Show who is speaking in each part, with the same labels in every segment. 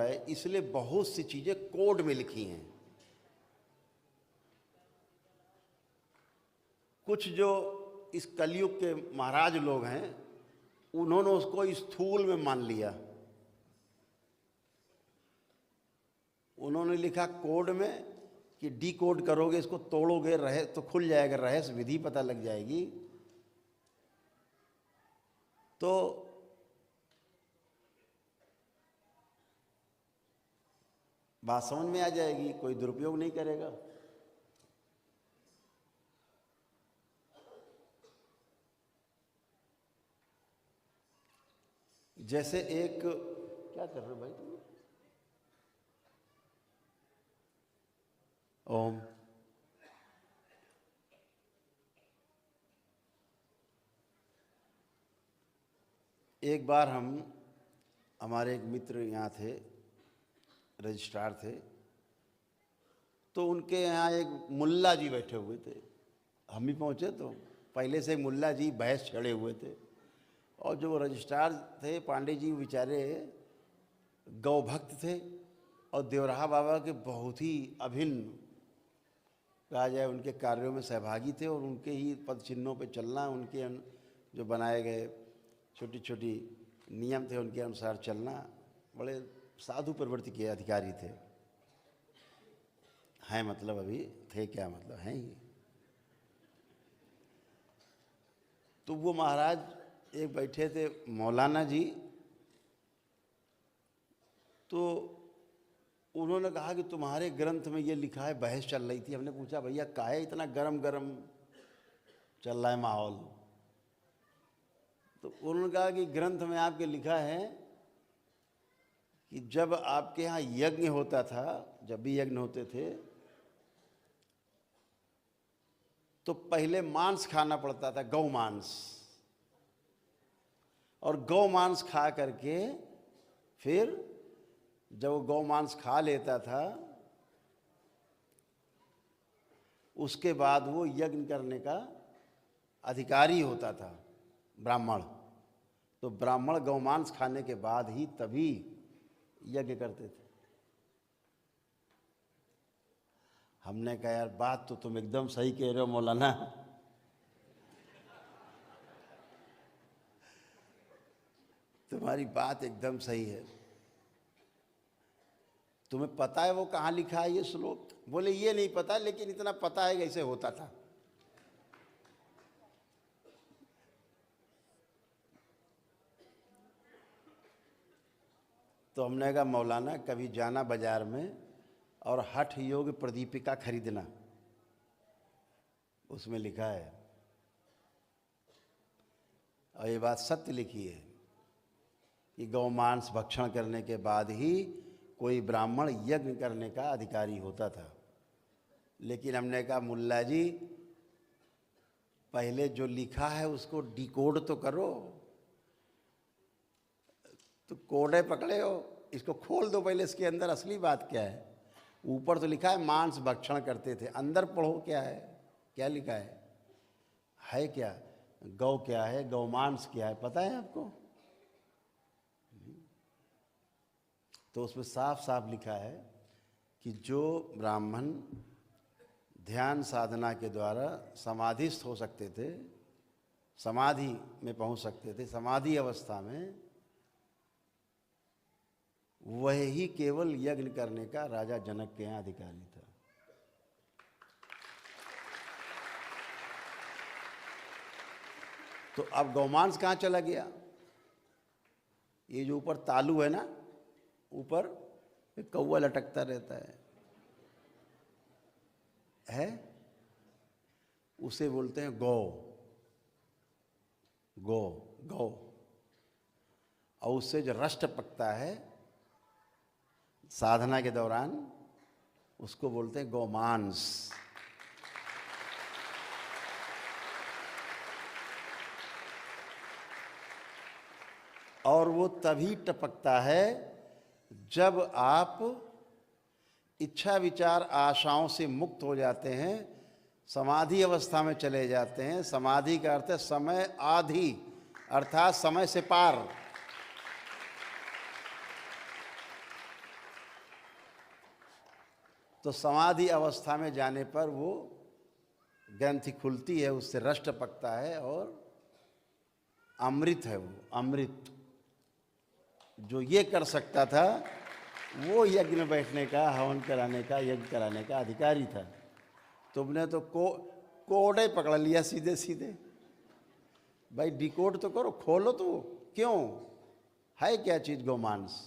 Speaker 1: है, इसलिए बहुत सी चीजें कोड में लिखी हैं। कुछ जो इस कलयुग के महाराज लोग हैं, उन्होंने उसको स्थूल में मान लिया। उन्होंने लिखा कोड में कि डी कोड करोगे, इसको तोड़ोगे रहे तो खुल जाएगा, रहस्य विधि पता लग जाएगी। तो बात समझ में आ जाएगी, कोई दुरुपयोग नहीं करेगा। जैसे एक, क्या कर रहे हो भाई तुम? ओम। एक बार हमारे एक मित्र यहाँ थे, रजिस्ट्रार थे, तो उनके यहाँ एक मुल्ला जी बैठे हुए थे। हम भी पहुँचे तो पहले से मुल्ला जी भैंस चढ़े हुए थे, और जो रजिस्ट्रार थे पांडे जी, बेचारे गौ भक्त थे और देवराहा बाबा के बहुत ही अभिन्न, कहा जाए, उनके कार्यों में सहभागी थे, और उनके ही पद चिन्हों पे चलना, उनके जो बनाए गए छोटी छोटी नियम थे उनके अनुसार चलना, बड़े साधु प्रवृत्ति के अधिकारी थे। हैं मतलब अभी थे, क्या मतलब हैं ही। तो वो महाराज एक बैठे थे, मौलाना जी, तो उन्होंने कहा कि तुम्हारे ग्रंथ में ये लिखा है, बहस चल रही थी। हमने पूछा भैया काहे इतना गरम गरम चल रहा है माहौल? तो उन्होंने कहा कि ग्रंथ में आपके लिखा है कि जब आपके यहाँ यज्ञ होता था, जब भी यज्ञ होते थे, तो पहले मांस खाना पड़ता था, गौ मांस, और गौ मांस खा करके फिर जब वो गौ मांस खा लेता था, उसके बाद वो यज्ञ करने का अधिकारी होता था, ब्राह्मण। तो ब्राह्मण गौ मांस खाने के बाद ही तभी यज्ञ करते थे। हमने कहा यार बात तो तुम एकदम सही कह रहे हो मौलाना, तुम्हारी बात एकदम सही है। तुम्हें पता है वो कहाँ लिखा है ये श्लोक? बोले ये नहीं पता, लेकिन इतना पता है कि ऐसे होता था। तो हमने कहा मौलाना कभी जाना बाजार में और हठ योग प्रदीपिका खरीदना, उसमें लिखा है, और ये बात सत्य लिखी है कि गौ मांस भक्षण करने के बाद ही कोई ब्राह्मण यज्ञ करने का अधिकारी होता था। लेकिन हमने कहा मुल्ला जी पहले जो लिखा है उसको डिकोड तो करो। तो कोडे पकड़े हो, इसको खोल दो पहले, इसके अंदर असली बात क्या है। ऊपर तो लिखा है मांस भक्षण करते थे, अंदर पढ़ो क्या है, क्या लिखा है क्या, गौ क्या है, गौ मांस क्या है, पता है आपको? तो उसमें साफ साफ लिखा है कि जो ब्राह्मण ध्यान साधना के द्वारा समाधिस्थ हो सकते थे, समाधि में पहुंच सकते थे, समाधि अवस्था में, वही केवल यज्ञ करने का राजा जनक के यहाँ अधिकारी था। तो अब गौमांस कहाँ चला गया? ये जो ऊपर तालू है ना, ऊपर कौवा लटकता रहता है, उसे बोलते हैं गौ, गौ गौ। और उससे जो रष्ट पकता है साधना के दौरान, उसको बोलते हैं गौमांस। और वो तभी टपकता है जब आप इच्छा विचार आशाओं से मुक्त हो जाते हैं, समाधि अवस्था में चले जाते हैं। समाधि का अर्थ है समय आधि, अर्थात समय से पार। तो समाधि अवस्था में जाने पर वो ग्रंथि खुलती है, उससे रस टपकता है और अमृत है वो अमृत। जो ये कर सकता था वो यज्ञ में बैठने का, हवन कराने का, यज्ञ कराने का अधिकारी था। तुमने तो कोड ही पकड़ लिया सीधे सीधे। भाई डिकोड तो करो, खोलो तो। क्यों है क्या चीज़? गोमांस।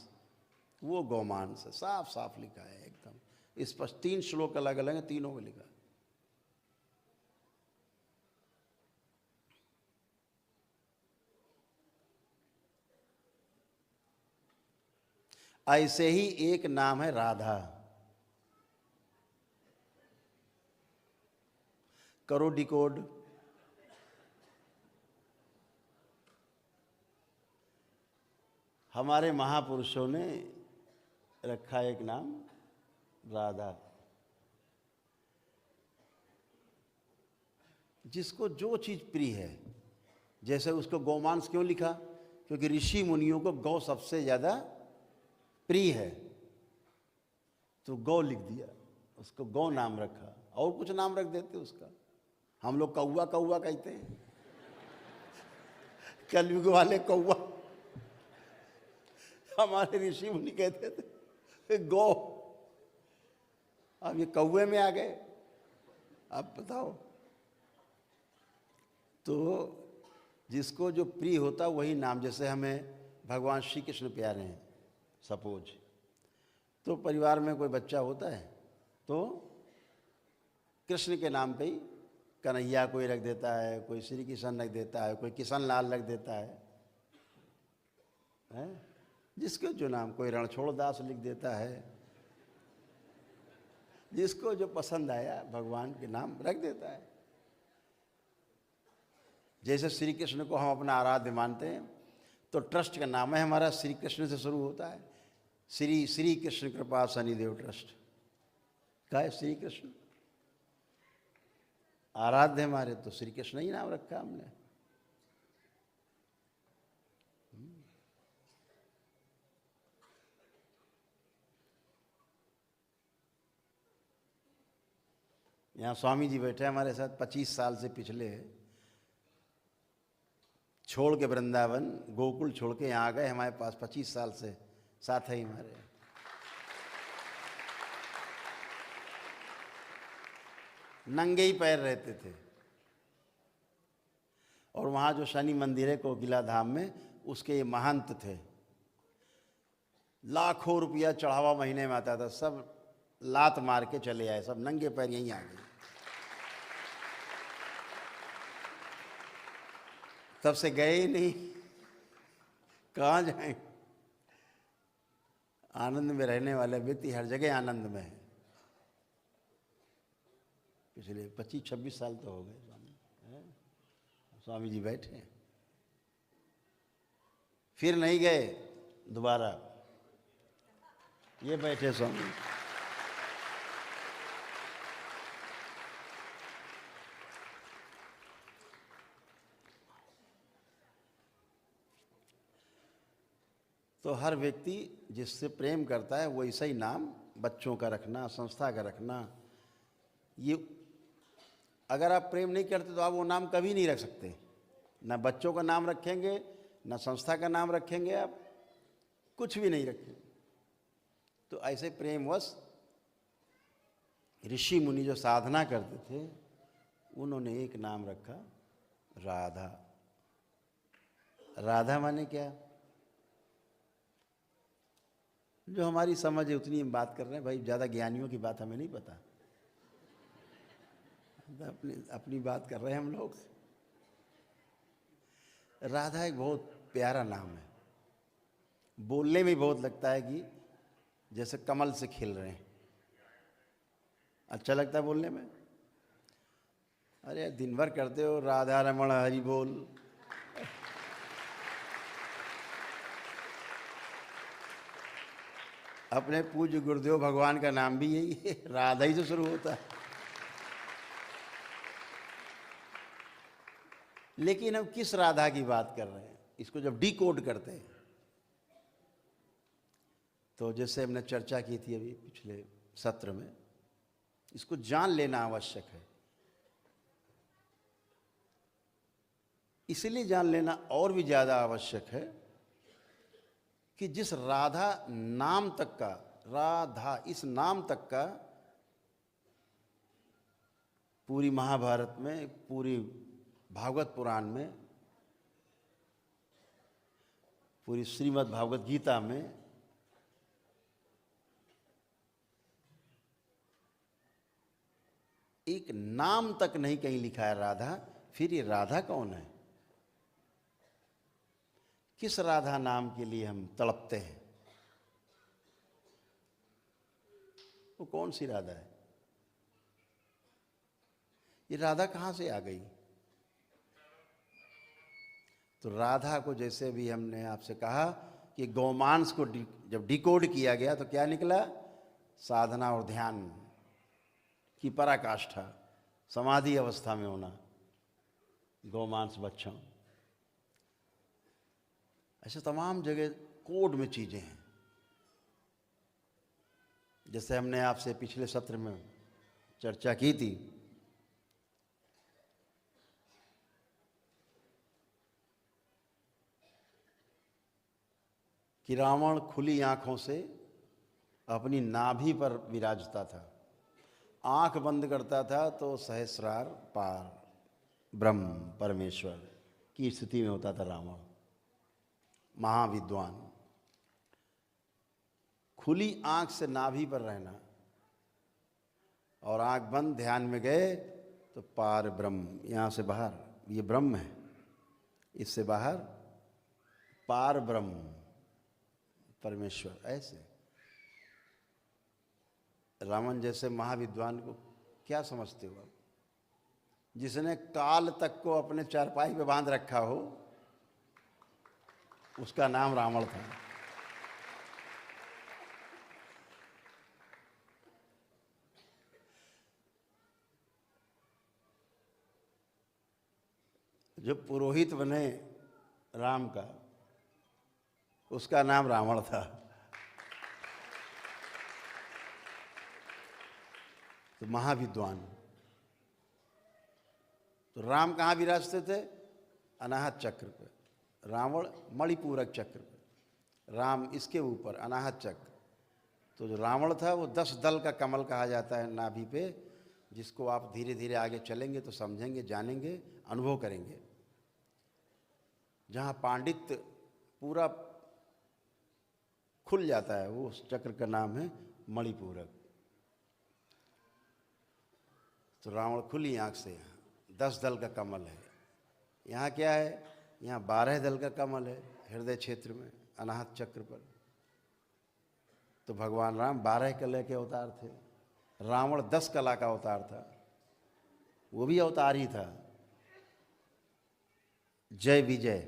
Speaker 1: वो गोमांस है, साफ साफ लिखा है एकदम स्पष्ट। 3 श्लोक अलग अलग हैं, तीनों में लिखा है। ऐसे ही एक नाम है राधा। करो डिकोड। हमारे महापुरुषों ने रखा एक नाम राधा। जिसको जो चीज़ प्रिय है, जैसे उसको गौमांस क्यों लिखा? क्योंकि ऋषि मुनियों को गौ सबसे ज़्यादा प्रिय है, तो गौ लिख दिया, उसको गौ नाम रखा। और कुछ नाम रख देते उसका। हम लोग कौआ कौआ कहते हैं, कलयुग वाले कौआ। हमारे ऋषि मुनि कहते थे गौ। अब ये कौए में आ गए। अब बताओ। तो जिसको जो प्रिय होता वही नाम। जैसे हमें भगवान श्री कृष्ण प्यारे हैं सपोज, तो परिवार में कोई बच्चा होता है तो कृष्ण के नाम पे ही कन्हैया कोई रख देता है, कोई श्री कृष्ण रख देता है, कोई किशन लाल रख देता है? जिसको जो नाम, कोई रणछोड़ दास लिख देता है। जिसको जो पसंद आया भगवान के नाम रख देता है। जैसे श्री कृष्ण को हम अपना आराध्य मानते हैं, तो ट्रस्ट का नाम है हमारा श्री कृष्ण से शुरू होता है। श्री कृष्ण कृपा शनिदेव ट्रस्ट का है श्री कृष्ण। आराध्य हमारे तो श्री कृष्ण ही नाम रखा हमने। यहाँ स्वामी जी बैठे हमारे साथ 25 साल से पिछले, छोड़ के वृंदावन गोकुल छोड़ के यहाँ आ गए हमारे पास। 25 साल से साथ है हमारे। नंगे ही पैर रहते थे। और वहाँ जो शनि मंदिर है कोकिला धाम में, उसके ये महंत थे। लाखों रुपया चढ़ावा महीने में आता था, सब लात मार के चले आए, सब नंगे पैर यहीं आ गए। तब से गए ही नहीं। कहाँ जाएं? आनंद में रहने वाले व्यक्ति हर जगह आनंद में है। पिछले 25-26 साल तो हो गए स्वामी जी बैठे, फिर नहीं गए दोबारा। ये बैठे स्वामी। तो हर व्यक्ति जिससे प्रेम करता है वैसा ही नाम बच्चों का रखना, संस्था का रखना। ये अगर आप प्रेम नहीं करते तो आप वो नाम कभी नहीं रख सकते। ना बच्चों का नाम रखेंगे, ना संस्था का नाम रखेंगे, आप कुछ भी नहीं रखेंगे। तो ऐसे प्रेमवश ऋषि मुनि जो साधना करते थे, उन्होंने एक नाम रखा राधा। राधा माने क्या? जो हमारी समझ है उतनी हम बात कर रहे हैं भाई, ज़्यादा ज्ञानियों की बात हमें नहीं पता। अपनी बात कर रहे हैं हम लोग। राधा एक बहुत प्यारा नाम है। बोलने में बहुत लगता है कि जैसे कमल से खिल रहे हैं। अच्छा लगता है बोलने में। अरे दिन भर करते हो राधा रमण हरि बोल। अपने पूज्य गुरुदेव भगवान का नाम भी यही है, राधा ही से शुरू होता है। लेकिन हम किस राधा की बात कर रहे हैं, इसको जब डिकोड करते हैं तो जैसे हमने चर्चा की थी अभी पिछले सत्र में, इसको जान लेना आवश्यक है। इसलिए जान लेना और भी ज़्यादा आवश्यक है कि जिस राधा नाम तक का, राधा इस नाम तक का पूरी महाभारत में, पूरी भागवत पुराण में, पूरी श्रीमद् भागवत गीता में एक नाम तक नहीं कहीं लिखा है राधा। फिर ये राधा कौन है? किस राधा नाम के लिए हम तड़पते हैं? वो कौन सी राधा है? ये राधा कहाँ से आ गई? तो राधा को जैसे भी हमने आपसे कहा कि गौमांस को जब डिकोड किया गया तो क्या निकला? साधना और ध्यान की पराकाष्ठा, समाधि अवस्था में होना, गौमांस भक्षण। ऐसे तमाम जगह कोड में चीज़ें हैं। जैसे हमने आपसे पिछले सत्र में चर्चा की थी कि रावण खुली आंखों से अपनी नाभि पर विराजता था। आंख बंद करता था तो सहस्रार पार ब्रह्म परमेश्वर की स्थिति में होता था रावण, महाविद्वान। खुली आंख से नाभि पर रहना और आंख बंद ध्यान में गए तो पार ब्रह्म, यहाँ से बाहर ये ब्रह्म है, इससे बाहर पार ब्रह्म परमेश्वर। ऐसे रावण जैसे महाविद्वान को क्या समझते हो आप? जिसने काल तक को अपने चारपाई पे बांध रखा हो, उसका नाम रावण था। जो पुरोहित बने राम का, उसका नाम रावण था। तो महाविद्वान। तो राम कहाँ विराजते थे? अनाहत चक्र पे। रावण मणिपूरक चक्र पे, राम इसके ऊपर अनाहत चक्र। तो जो रावण था वो 10 दल का कमल कहा जाता है नाभि पे, जिसको आप धीरे धीरे आगे चलेंगे तो समझेंगे, जानेंगे, अनुभव करेंगे। जहाँ पांडित्य पूरा खुल जाता है, वो उस चक्र का नाम है मणिपूरक। तो रावण खुली आंख से 10 दल का कमल है। यहाँ क्या है? यहाँ 12 दल का कमल है हृदय क्षेत्र में, अनाहत चक्र पर। तो भगवान राम 12 कला के अवतार थे, रावण 10 कला का अवतार था। वो भी अवतार ही था। जय विजय।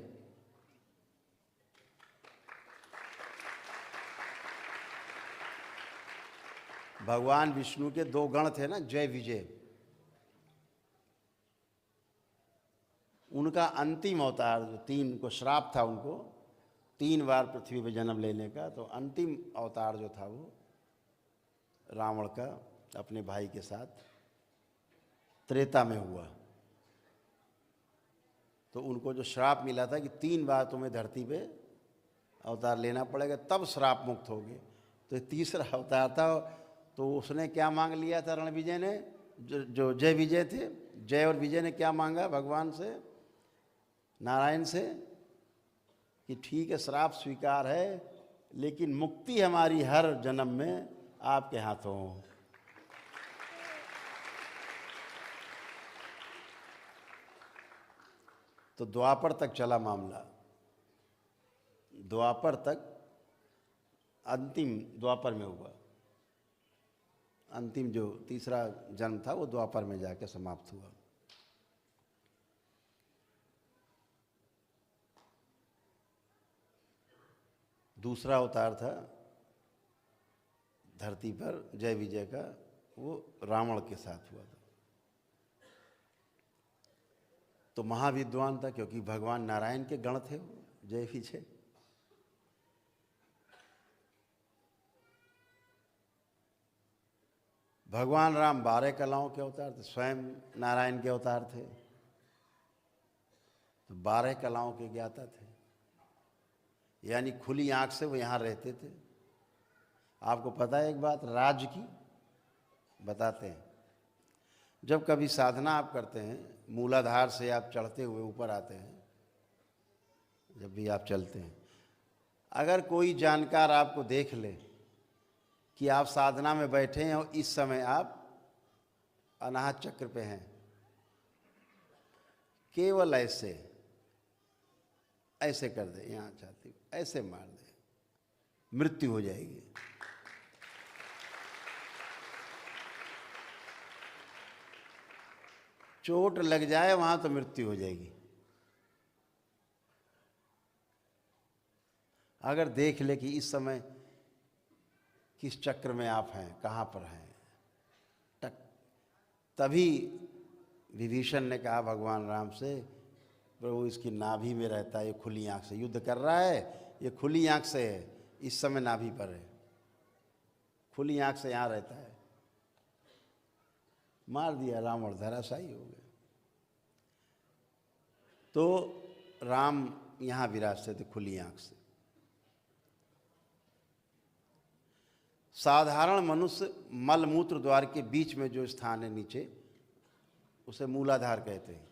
Speaker 1: भगवान विष्णु के 2 गण थे ना, जय विजय। उनका अंतिम अवतार, जो 3 को श्राप था उनको 3 बार पृथ्वी पर जन्म लेने का, तो अंतिम अवतार जो था वो रावण का अपने भाई के साथ त्रेता में हुआ। तो उनको जो श्राप मिला था कि 3 बार तुम्हें धरती पे अवतार लेना पड़ेगा तब श्राप मुक्त होगे, तो तीसरा अवतार था। तो उसने क्या मांग लिया था रणविजय ने, जो जय विजय थे, जय और विजय ने क्या मांगा भगवान से, नारायण से, कि ठीक है श्राप स्वीकार है, लेकिन मुक्ति हमारी हर जन्म में आपके हाथों हो। तो द्वापर तक चला मामला, द्वापर तक, अंतिम द्वापर में हुआ। अंतिम जो तीसरा जन्म था वो द्वापर में जाके समाप्त हुआ। दूसरा अवतार था धरती पर जय विजय का, वो रावण के साथ हुआ था। तो महाविद्वान था, क्योंकि भगवान नारायण के गण थे वो जय विजय। भगवान राम 12 कलाओं के अवतार थे, स्वयं नारायण के अवतार थे, तो 12 कलाओं के ज्ञाता थे, यानी खुली आंख से वो यहाँ रहते थे। आपको पता है एक बात राज की, बताते हैं। जब कभी साधना आप करते हैं, मूलाधार से आप चढ़ते हुए ऊपर आते हैं, जब भी आप चलते हैं, अगर कोई जानकार आपको देख ले कि आप साधना में बैठे हैं और इस समय आप अनाहत चक्र पे हैं, केवल ऐसे ऐसे कर दे, यहाँ चाहती ऐसे मार दे, मृत्यु हो जाएगी। चोट लग जाए वहां तो मृत्यु हो जाएगी। अगर देख ले कि इस समय किस चक्र में आप हैं, कहाँ पर हैं, तभी विभीषण ने कहा भगवान राम से, प्रभु इसकी नाभि में रहता है, ये खुली आंख से युद्ध कर रहा है, ये खुली आंख से है, इस समय नाभि पर है, खुली आंख से यहाँ रहता है। मार दिया, रावण धराशायी हो गए। तो राम यहाँ विराजते थे खुली आंख से। साधारण मनुष्य मलमूत्र द्वार के बीच में जो स्थान है नीचे, उसे मूलाधार कहते हैं।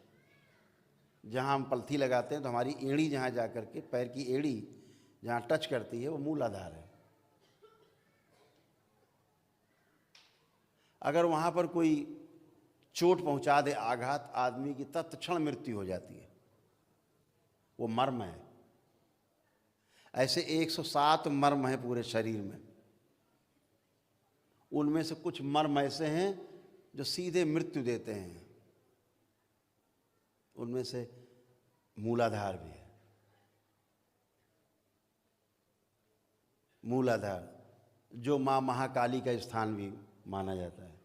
Speaker 1: जहाँ हम पलथी लगाते हैं तो हमारी एड़ी जहाँ जा कर के, पैर की एड़ी जहाँ टच करती है, वो मूलाधार है। अगर वहाँ पर कोई चोट पहुँचा दे, आघात, आदमी की तत्क्षण मृत्यु हो जाती है, वो मर्म है। ऐसे 107 मर्म है पूरे शरीर में, उनमें से कुछ मर्म ऐसे हैं जो सीधे मृत्यु देते हैं, उनमें से मूलाधार भी है। मूलाधार जो माँ महाकाली का स्थान भी माना जाता है।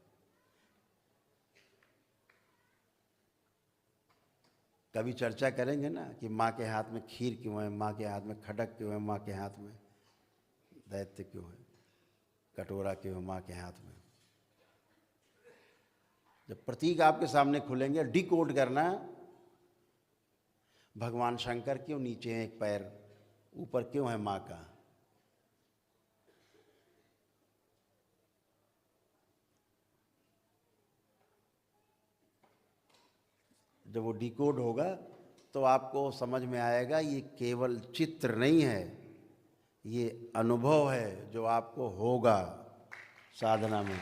Speaker 1: कभी चर्चा करेंगे ना कि माँ के हाथ में खीर क्यों है, माँ के हाथ में खडक क्यों है, माँ के हाथ में दैत्य क्यों है, कटोरा क्यों है माँ के हाथ में। जब प्रतीक आपके सामने खुलेंगे, डिकोड करना, भगवान शंकर क्यों नीचे है, एक पैर ऊपर क्यों है माँ का। जब वो डिकोड होगा तो आपको समझ में आएगा ये केवल चित्र नहीं है, ये अनुभव है जो आपको होगा साधना में।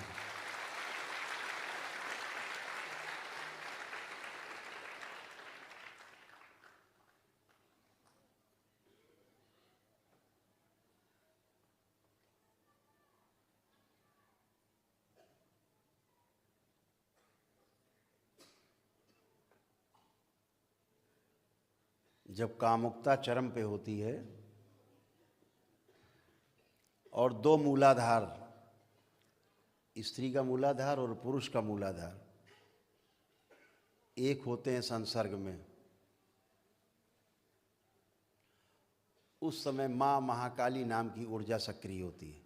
Speaker 1: जब कामुकता चरम पे होती है और दो मूलाधार, स्त्री का मूलाधार और पुरुष का मूलाधार एक होते हैं संसर्ग में, उस समय माँ महाकाली नाम की ऊर्जा सक्रिय होती है।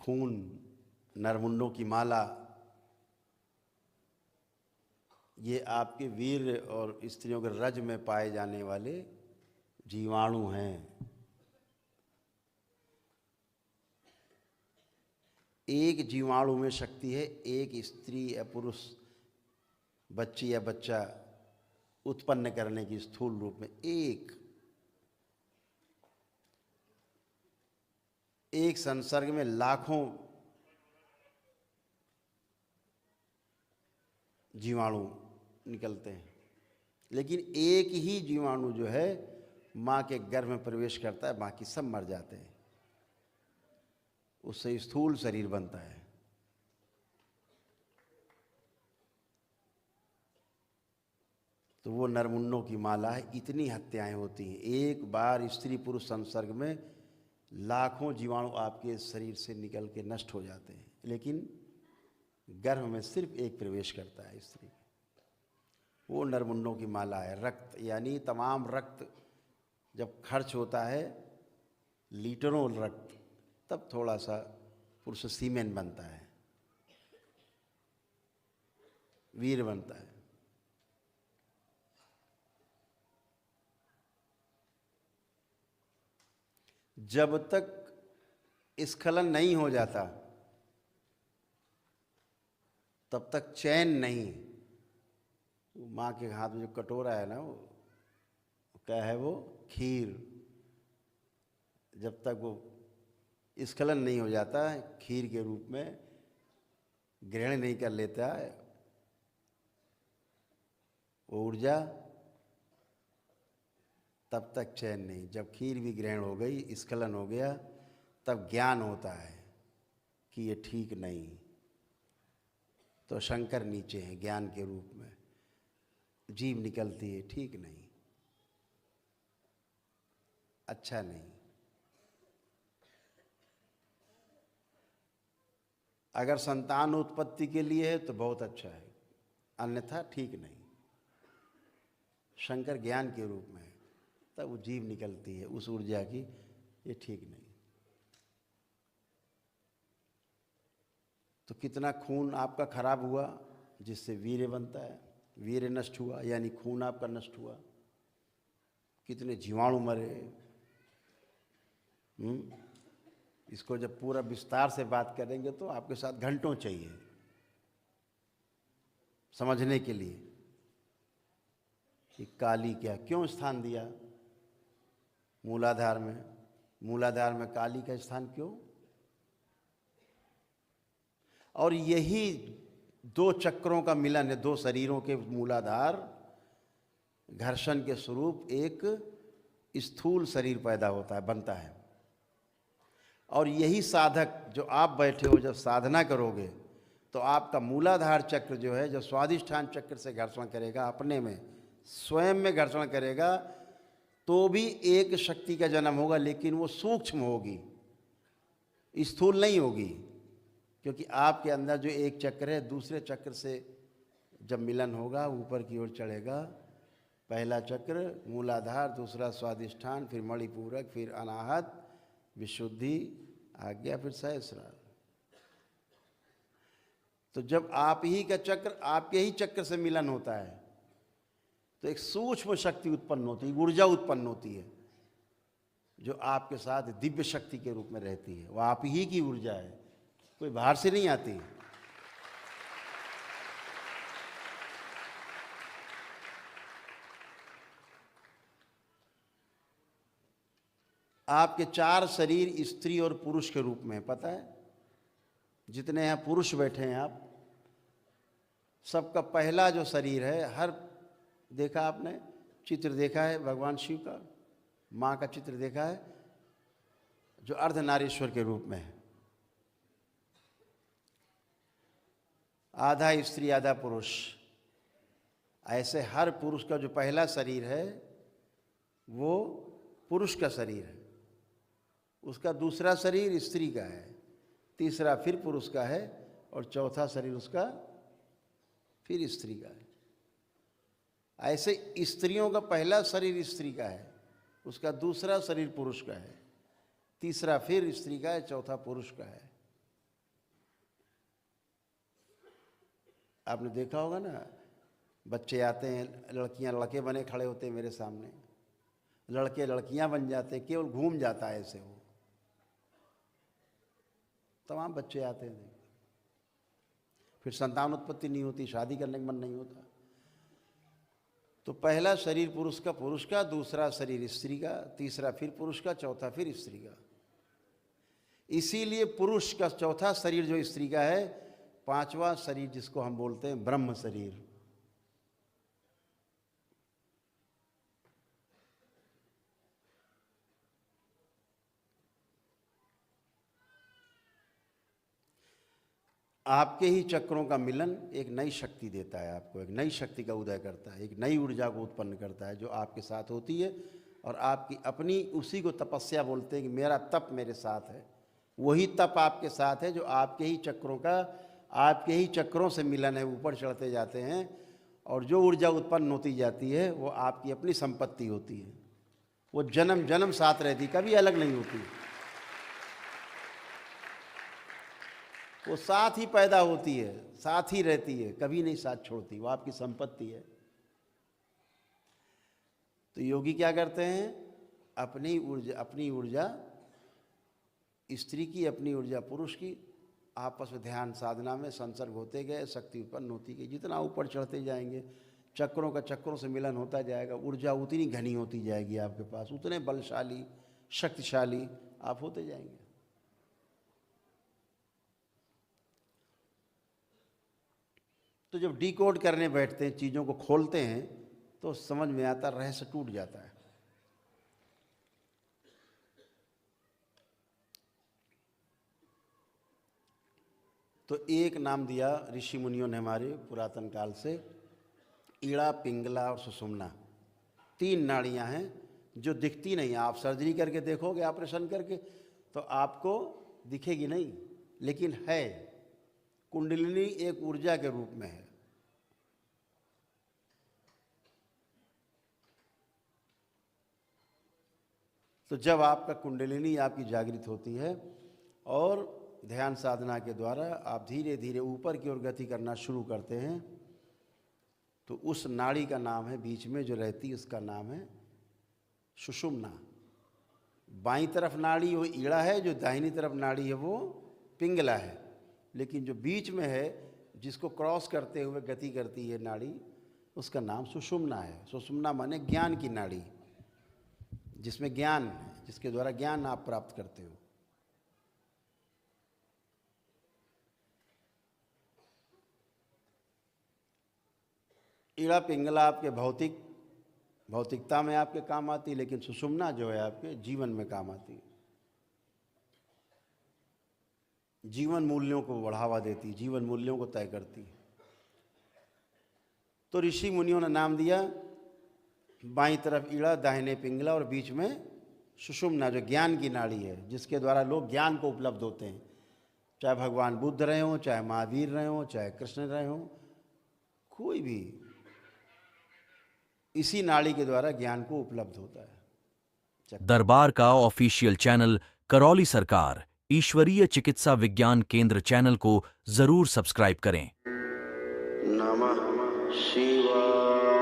Speaker 1: खून, नरमुंडों की माला, ये आपके वीर और स्त्रियों के रज में पाए जाने वाले जीवाणु हैं। एक जीवाणु में शक्ति है, एक स्त्री या पुरुष बच्ची या बच्चा उत्पन्न करने की स्थूल रूप में एक संसर्ग में लाखों जीवाणु निकलते हैं, लेकिन एक ही जीवाणु जो है माँ के गर्भ में प्रवेश करता है, बाकी सब मर जाते हैं, उससे स्थूल शरीर बनता है। तो वो नरमुंडों की माला है। इतनी हत्याएं होती हैं एक बार स्त्री पुरुष संसर्ग में, लाखों जीवाणु आपके शरीर से निकल के नष्ट हो जाते हैं। लेकिन गर्भ में सिर्फ एक प्रवेश करता है स्त्री, वो नरमुंडों की माला है। रक्त यानी तमाम रक्त जब खर्च होता है, लीटरों रक्त, तब थोड़ा सा पुरुष सीमेन बनता है, वीर बनता है। जब तक स्खलन नहीं हो जाता तब तक चैन नहीं। माँ के हाथ में जो कटोरा है ना, वो क्या है, वो खीर। जब तक वो स्खलन नहीं हो जाता खीर के रूप में ग्रहण नहीं कर लेता है वो ऊर्जा, तब तक चैन नहीं। जब खीर भी ग्रहण हो गई, स्खलन हो गया, तब ज्ञान होता है कि ये ठीक नहीं। तो शंकर नीचे हैं ज्ञान के रूप में, जीव निकलती है, ठीक नहीं, अच्छा नहीं। अगर संतान उत्पत्ति के लिए है तो बहुत अच्छा है, अन्यथा ठीक नहीं। शंकर ज्ञान के रूप में है, तब वो जीव निकलती है उस ऊर्जा की, ये ठीक नहीं। तो कितना खून आपका खराब हुआ जिससे वीर्य बनता है, वीर्य नष्ट हुआ यानी खून आपका नष्ट हुआ। कितने जीवाणु मरे। इसको जब पूरा विस्तार से बात करेंगे तो आपके साथ घंटों चाहिए समझने के लिए कि काली क्या, क्यों स्थान दिया मूलाधार में। मूलाधार में काली का स्थान क्यों? और यही दो चक्रों का मिलन है, दो शरीरों के मूलाधार घर्षण के स्वरूप एक स्थूल शरीर पैदा होता है, बनता है। और यही साधक जो आप बैठे हो, जब साधना करोगे तो आपका मूलाधार चक्र जो है, जो स्वादिष्ठान चक्र से घर्षण करेगा, अपने में स्वयं में घर्षण करेगा, तो भी एक शक्ति का जन्म होगा, लेकिन वो सूक्ष्म होगी, स्थूल नहीं होगी। क्योंकि आपके अंदर जो एक चक्र है, दूसरे चक्र से जब मिलन होगा ऊपर की ओर चढ़ेगा। पहला चक्र मूलाधार, दूसरा स्वादिष्ठान, फिर मणिपूरक, फिर अनाहत, विशुद्धि, आज्ञा, फिर सहस्रार। तो जब आप ही का चक्र, आपके ही चक्र से मिलन होता है तो एक सूक्ष्म शक्ति उत्पन्न होती है, ऊर्जा उत्पन्न होती है, जो आपके साथ दिव्य शक्ति के रूप में रहती है। वो आप ही की ऊर्जा है, कोई बाहर से नहीं आती। आपके चार शरीर स्त्री और पुरुष के रूप में, पता है? जितने यहाँ पुरुष बैठे हैं आप सबका पहला जो शरीर है, हर देखा आपने चित्र देखा है भगवान शिव का, माँ का चित्र देखा है जो अर्धनारीश्वर के रूप में है, आधा स्त्री आधा पुरुष। ऐसे हर पुरुष का जो पहला शरीर है वो पुरुष का शरीर है, उसका दूसरा शरीर स्त्री का है, तीसरा फिर पुरुष का है, और चौथा शरीर उसका फिर स्त्री का है। ऐसे स्त्रियों का पहला शरीर स्त्री का है, उसका दूसरा शरीर पुरुष का है, तीसरा फिर स्त्री का है, चौथा पुरुष का है। आपने देखा होगा ना, बच्चे आते हैं, लड़कियां लड़के बने खड़े होते हैं मेरे सामने, लड़के लड़कियां बन जाते हैं, केवल घूम जाता है ऐसे वो। तमाम बच्चे आते हैं, फिर संतान उत्पत्ति नहीं होती, शादी करने का मन नहीं होता। तो पहला शरीर पुरुष का, दूसरा शरीर स्त्री का, तीसरा फिर पुरुष का, चौथा फिर स्त्री का। इसीलिए पुरुष का चौथा शरीर जो स्त्री का है, पांचवा शरीर जिसको हम बोलते हैं ब्रह्म शरीर। आपके ही चक्रों का मिलन एक नई शक्ति देता है आपको, एक नई शक्ति का उदय करता है, एक नई ऊर्जा को उत्पन्न करता है, जो आपके साथ होती है। और आपकी अपनी, उसी को तपस्या बोलते हैं कि मेरा तप मेरे साथ है। वही तप आपके साथ है जो आपके ही चक्रों का आपके ही चक्रों से मिलन है, ऊपर चढ़ते जाते हैं, और जो ऊर्जा उत्पन्न होती जाती है वो आपकी अपनी संपत्ति होती है। वो जन्म जन्म साथ रहती, कभी अलग नहीं होती। वो साथ ही पैदा होती है, साथ ही रहती है, कभी नहीं साथ छोड़ती, वो आपकी संपत्ति है। तो योगी क्या करते हैं, अपनी ऊर्जा स्त्री की, अपनी ऊर्जा पुरुष की, आपस में ध्यान साधना में संसर्ग होते गए, शक्ति उत्पन्न होती गई। जितना ऊपर चढ़ते जाएंगे, चक्रों का चक्रों से मिलन होता जाएगा, ऊर्जा उतनी घनी होती जाएगी आपके पास, उतने बलशाली शक्तिशाली आप होते जाएंगे। तो जब डिकोड करने बैठते हैं, चीज़ों को खोलते हैं, तो समझ में आता, रहस्य टूट जाता है। तो एक नाम दिया ऋषि मुनियों ने हमारे पुरातन काल से, ईड़ा, पिंगला और सुषुम्ना। 3 नाड़ियां हैं जो दिखती नहीं। आप सर्जरी करके देखोगे, ऑपरेशन करके, तो आपको दिखेगी नहीं, लेकिन है। कुंडलिनी एक ऊर्जा के रूप में है। तो जब आपका कुंडलिनी आपकी जागृत होती है और ध्यान साधना के द्वारा आप धीरे धीरे ऊपर की ओर गति करना शुरू करते हैं, तो उस नाड़ी का नाम है, बीच में जो रहती है उसका नाम है सुषुम्ना। बाईं तरफ नाड़ी वो ईड़ा है, जो दाहिनी तरफ नाड़ी है वो पिंगला है। लेकिन जो बीच में है, जिसको क्रॉस करते हुए गति करती है नाड़ी, उसका नाम सुषुम्ना है। सुषुम्ना माने ज्ञान की नाड़ी, जिसमें ज्ञान है, जिसके द्वारा ज्ञान आप प्राप्त करते हो। ईड़ा पिंगला आपके भौतिकता में आपके काम आती है, लेकिन सुषुम्ना जो है आपके जीवन में काम आती है। जीवन मूल्यों को बढ़ावा देती, जीवन मूल्यों को तय करती है। तो ऋषि मुनियों ने नाम दिया, बाईं तरफ ईड़ा, दाहिने पिंगला और बीच में सुषुम्ना, जो ज्ञान की नाड़ी है, जिसके द्वारा लोग ज्ञान को उपलब्ध होते हैं। चाहे भगवान बुद्ध रहे हों, चाहे महावीर रहे हों, चाहे कृष्ण रहे हों, कोई भी इसी नाड़ी के द्वारा ज्ञान को उपलब्ध होता है।
Speaker 2: दरबार का ऑफिशियल चैनल करौली सरकार ईश्वरीय चिकित्सा विज्ञान केंद्र चैनल को जरूर सब्सक्राइब करें।
Speaker 1: नमः शिवाय।